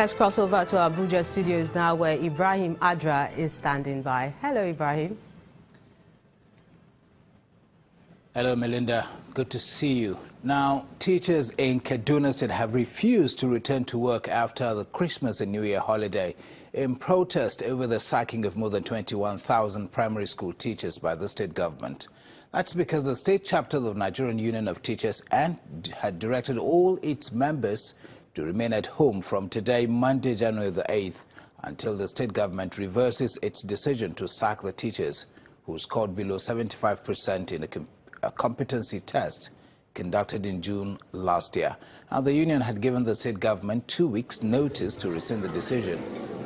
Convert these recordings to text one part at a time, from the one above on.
Let's cross over to Abuja studios now, where Ibrahim Adra is standing by. Hello, Ibrahim. Hello, Melinda. Good to see you. Now, teachers in Kaduna State have refused to return to work after the Christmas and New Year holiday in protest over the sacking of more than 21,000 primary school teachers by the state government. That's because the state chapter of the Nigerian Union of Teachers had directed all its members to remain at home from today, Monday, January the 8th, until the state government reverses its decision to sack the teachers who scored below 75% in a competency test conducted in June last year. Now, the union had given the state government 2 weeks' notice to rescind the decision,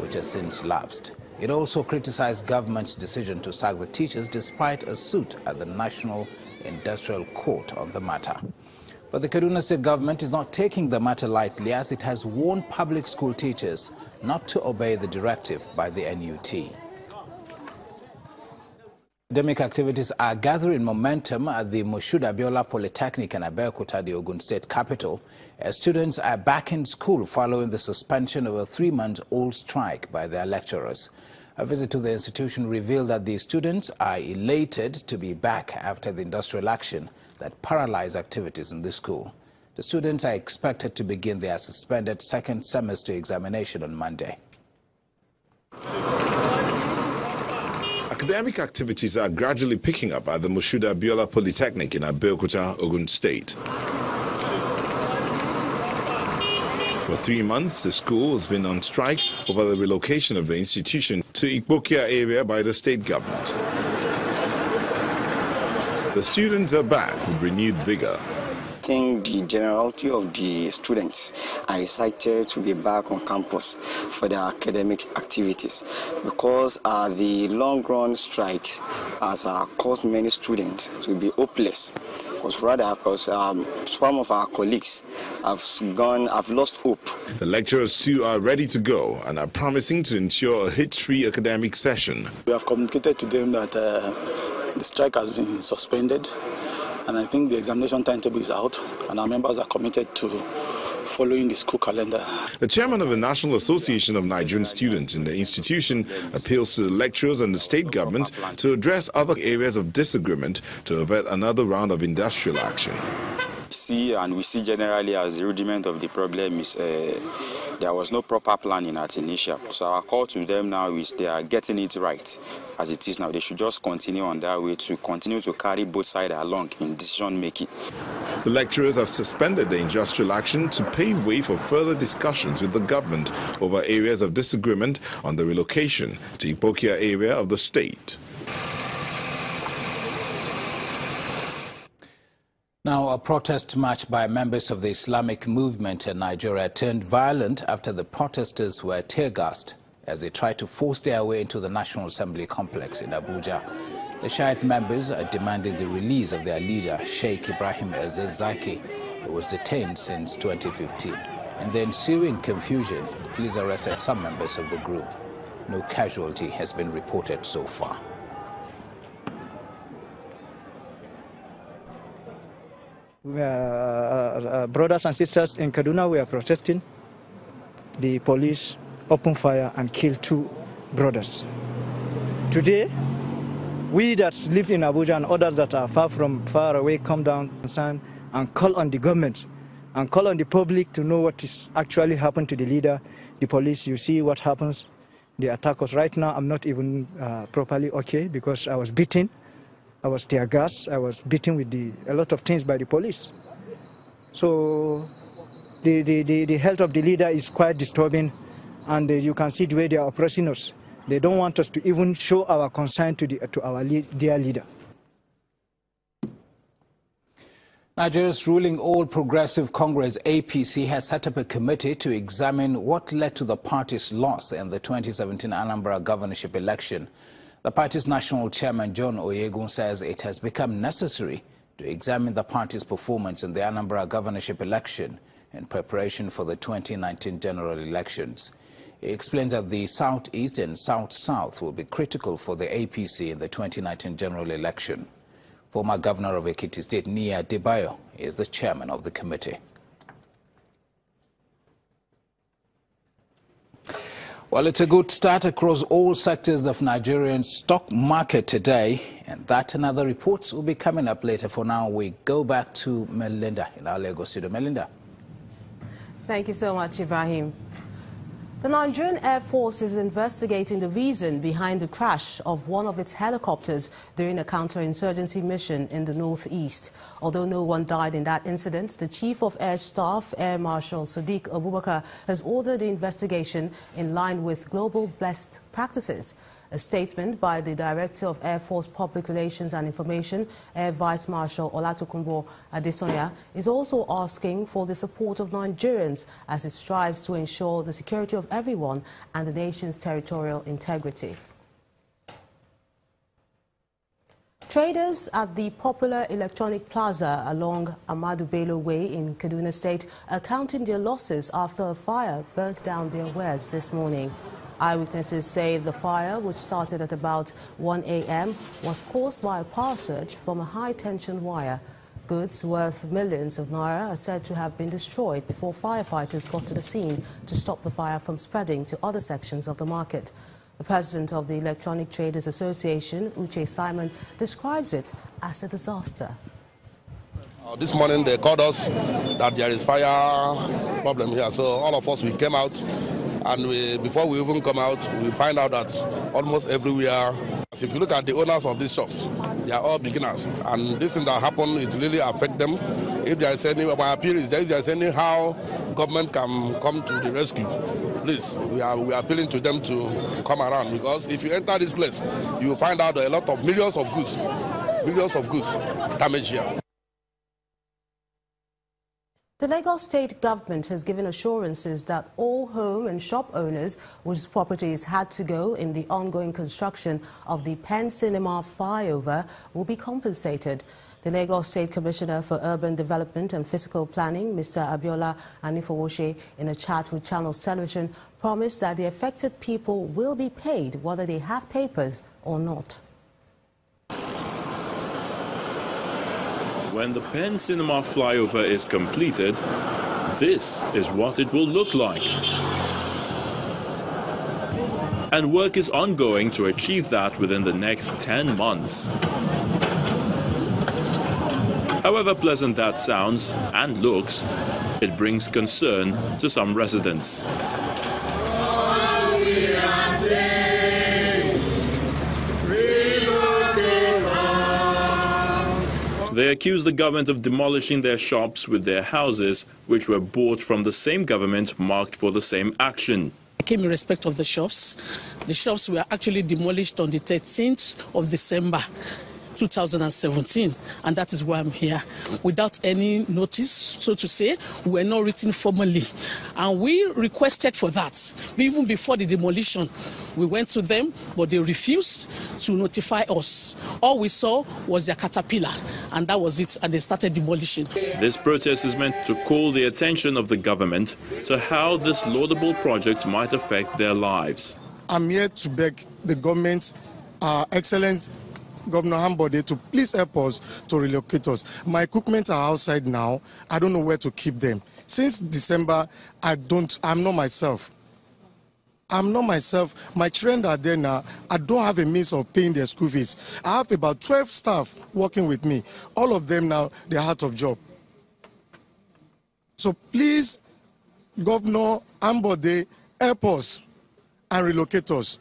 which has since lapsed. It also criticized government's decision to sack the teachers despite a suit at the National Industrial Court on the matter. But the Kaduna State government is not taking the matter lightly, as it has warned public school teachers not to obey the directive by the NUT. Academic activities are gathering momentum at the Moshood Abiola Polytechnic in Abeokuta, the Ogun State capital, as students are back in school following the suspension of a 3-month-old strike by their lecturers. A visit to the institution revealed that the students are elated to be back after the industrial action that paralyzed activities in the school. The students are expected to begin their suspended second semester examination on Monday. Academic activities are gradually picking up at the Moshood Abiola Polytechnic in Abeokuta, Ogun State. For 3 months, the school has been on strike over the relocation of the institution to Ikpokia area by the state government. The students are back with renewed vigor. I think the generality of the students are excited to be back on campus for their academic activities, because the long-run strikes has caused many students to be hopeless. Because some of our colleagues have lost hope. The lecturers too are ready to go and are promising to ensure a hitch-free academic session. We have communicated to them that the strike has been suspended, and I think the examination timetable is out, and our members are committed to following the school calendar. The chairman of the National Association of Nigerian Students in the institution appeals to the lecturers and the state government to address other areas of disagreement to avert another round of industrial action. We see generally as the rudiment of the problem is there was no proper planning at initial. So our call to them now is they are getting it right as it is now. They should just continue on that way to continue to carry both sides along in decision making. The lecturers have suspended the industrial action to pave way for further discussions with the government over areas of disagreement on the relocation to Ikpokia area of the state. Now, a protest march by members of the Islamic movement in Nigeria turned violent after the protesters were tear-gassed as they tried to force their way into the National Assembly complex in Abuja. The Shi'ite members are demanding the release of their leader, Sheikh Ibrahim El-Zakzaky, who was detained since 2015. In the ensuing confusion, the police arrested some members of the group. No casualty has been reported so far. Brothers and sisters in Kaduna, we are protesting. The police opened fire and killed 2 brothers. Today, we that live in Abuja and others that are far away come down and call on the government and call on the public to know what is actually happened to the leader. The police, you see what happens. They attack us. Right now, I'm not even properly okay because I was beaten. I was tear gas. I was beaten with a lot of things by the police. So the health of the leader is quite disturbing, and you can see the way they are oppressing us. They don't want us to even show our concern to our dear leader. Nigeria's ruling All Progressive Congress APC has set up a committee to examine what led to the party's loss in the 2017 Anambra governorship election. The party's national chairman, John Oyegun, says it has become necessary to examine the party's performance in the Anambra governorship election in preparation for the 2019 general elections. He explains that the Southeast and South-South will be critical for the APC in the 2019 general election. Former Governor of Ekiti State, Nia Debayo, is the chairman of the committee. Well, it's a good start across all sectors of Nigerian stock market today, and that and other reports will be coming up later. For now, we go back to Melinda in our Lagos studio. Melinda. Thank you so much, Ibrahim. The Nigerian Air Force is investigating the reason behind the crash of one of its helicopters during a counterinsurgency mission in the northeast. Although no one died in that incident, the Chief of Air Staff, Air Marshal Sadiq Abubakar, has ordered the investigation in line with global best practices. A statement by the Director of Air Force Public Relations and Information, Air Vice Marshal Olatokunbo Adesonya, is also asking for the support of Nigerians as it strives to ensure the security of everyone and the nation's territorial integrity. Traders at the popular electronic plaza along Ahmadu Bello Way in Kaduna State are counting their losses after a fire burnt down their wares this morning. Eyewitnesses say the fire, which started at about 1 a.m., was caused by a power surge from a high-tension wire. Goods worth millions of naira are said to have been destroyed before firefighters got to the scene to stop the fire from spreading to other sections of the market. The president of the Electronic Traders Association, Uche Simon, describes it as a disaster. This morning they called us that there is fire problem here, so all of us, we came out. And before we even come out, we find out that almost everywhere, if you look at the owners of these shops, they are all beginners. And this thing that happened, it really affects them. If there is any, my appeal is that if there is any how government can come to the rescue, please, we are appealing to them to come around. Because if you enter this place, you will find out a lot of millions of goods damaged here. The Lagos State government has given assurances that all home and shop owners whose properties had to go in the ongoing construction of the Penn Cinema flyover will be compensated. The Lagos State Commissioner for Urban Development and Physical Planning, Mr. Abiola Anifowoshe, in a chat with Channels Television, promised that the affected people will be paid whether they have papers or not. When the Penn Cinema flyover is completed, this is what it will look like. And work is ongoing to achieve that within the next 10 months. However pleasant that sounds and looks, it brings concern to some residents. They accuse the government of demolishing their shops with their houses, which were bought from the same government marked for the same action. I came in respect of the shops. The shops were actually demolished on the 13th of December 2017, and that is why I'm here. Without any notice, so to say, we were not written formally. And we requested for that. Even before the demolition, we went to them, but they refused to notify us. All we saw was their caterpillar, and that was it, and they started demolition. This protest is meant to call the attention of the government to how this laudable project might affect their lives. I'm here to beg the government, excellent Governor Ambode, to please help us to relocate us. My equipment are outside now. I don't know where to keep them. Since December, I'm not myself. My children are there now. I don't have a means of paying their school fees. I have about 12 staff working with me. All of them now, they're out of job. So please, Governor Ambode, help us and relocate us.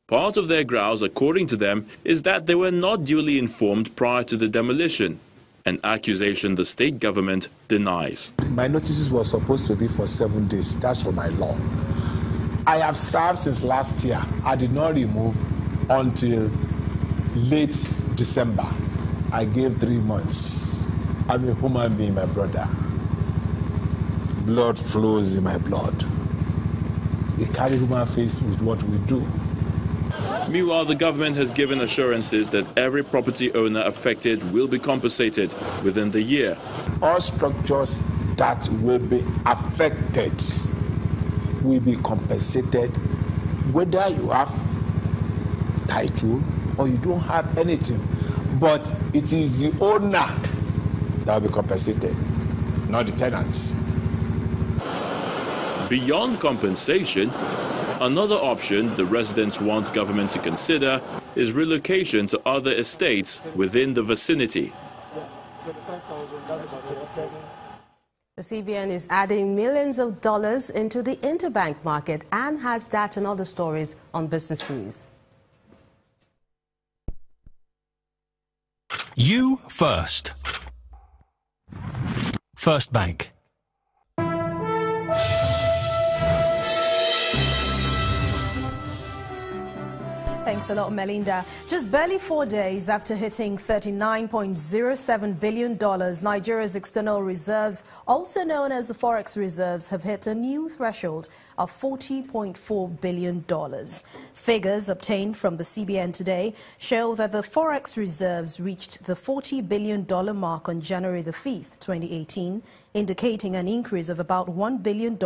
Part of their grouse, according to them, is that they were not duly informed prior to the demolition, an accusation the state government denies. My notices were supposed to be for 7 days. That's for my law. I have served since last year. I did not remove until late December. I gave 3 months. I'm a human being, my brother. Blood flows in my blood. We carry human face with what we do. Meanwhile, the government has given assurances that every property owner affected will be compensated within the year. All structures that will be affected will be compensated, whether you have title or you don't have anything. But it is the owner that will be compensated, not the tenants. Beyond compensation, Another option the residents want government to consider is relocation to other estates within the vicinity. The CBN is adding millions of dollars into the interbank market and has that and other stories on Business News. You first. First Bank. Thanks a lot, Melinda. Just barely 4 days after hitting $39.07 billion, Nigeria's external reserves, also known as the forex reserves, have hit a new threshold of $40.4 billion. Figures obtained from the CBN today show that the forex reserves reached the $40 billion mark on January the 5th, 2018, indicating an increase of about $1 billion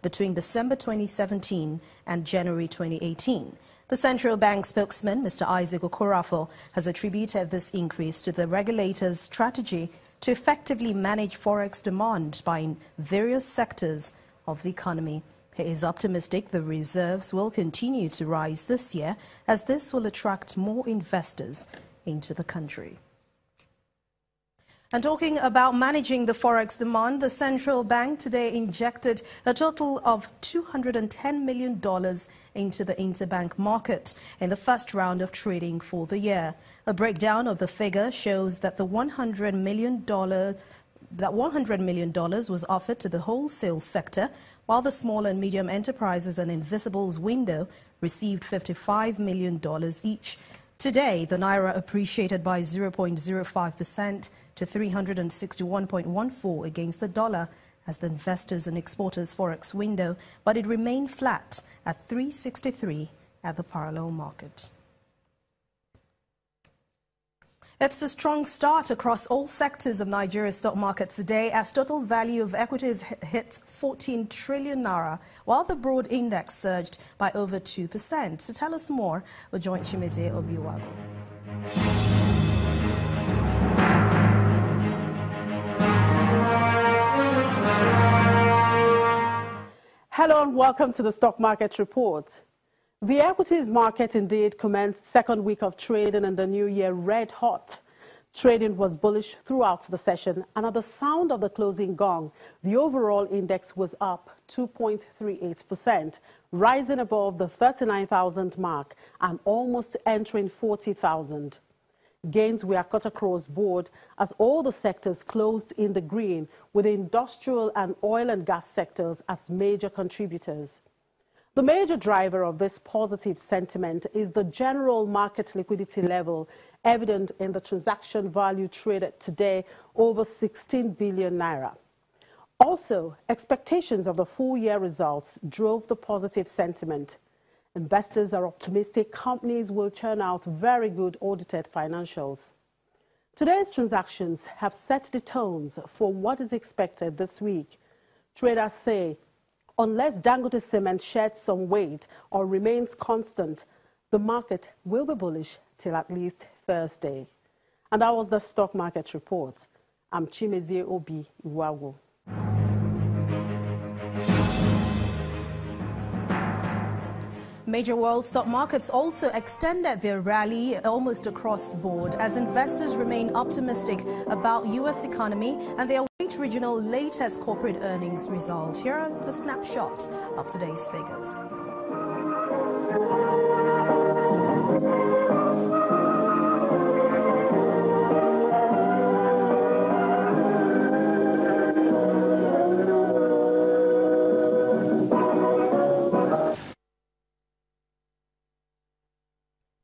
between December 2017 and January 2018. The central bank spokesman, Mr. Isaac Okorafo, has attributed this increase to the regulator's strategy to effectively manage forex demand by various sectors of the economy. He is optimistic the reserves will continue to rise this year, as this will attract more investors into the country. And talking about managing the forex demand, the central bank today injected a total of $210 million into the interbank market in the first round of trading for the year. A breakdown of the figure shows that $100 million was offered to the wholesale sector, while the small and medium enterprises and invisibles window received $55 million each. Today, the naira appreciated by 0.05% to 361.14 against the dollar as the investors and exporters forex window, but it remained flat at 363 at the parallel market. It's a strong start across all sectors of Nigeria's stock market today, as total value of equities hit 14 trillion naira, while the broad index surged by over 2%. To tell us more, we'll join Chimezie Obiwago. Hello and welcome to the Stock Market Report. The equities market indeed commenced second week of trading in the new year red hot. Trading was bullish throughout the session, and at the sound of the closing gong, the overall index was up 2.38%, rising above the 39,000 mark and almost entering 40,000. Gains were cut across board as all the sectors closed in the green, with the industrial and oil and gas sectors as major contributors. The major driver of this positive sentiment is the general market liquidity level, evident in the transaction value traded today over 16 billion naira. Also, expectations of the full-year results drove the positive sentiment. Investors are optimistic companies will churn out very good audited financials. Today's transactions have set the tones for what is expected this week. Traders say, unless Dangote Cement sheds some weight or remains constant, the market will be bullish till at least Thursday. And that was the Stock Market Report. I'm Chimezie Obiwago. Major world stock markets also extended their rally almost across the board as investors remain optimistic about U.S. economy and they await regional latest corporate earnings results. Here are the snapshots of today's figures.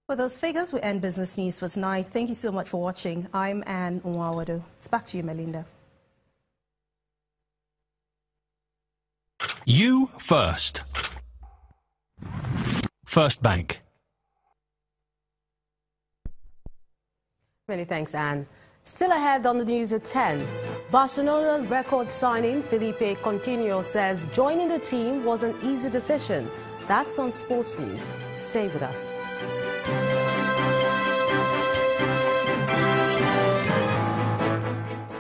With those figures, we end Business News for tonight. Thank you so much for watching. I'm Anne Nwawado. It's back to you, Melinda. You first. First Bank. Many thanks, Anne. Still ahead on the news at 10. Barcelona record signing Felipe Coutinho says joining the team was an easy decision. That's on Sports News. Stay with us.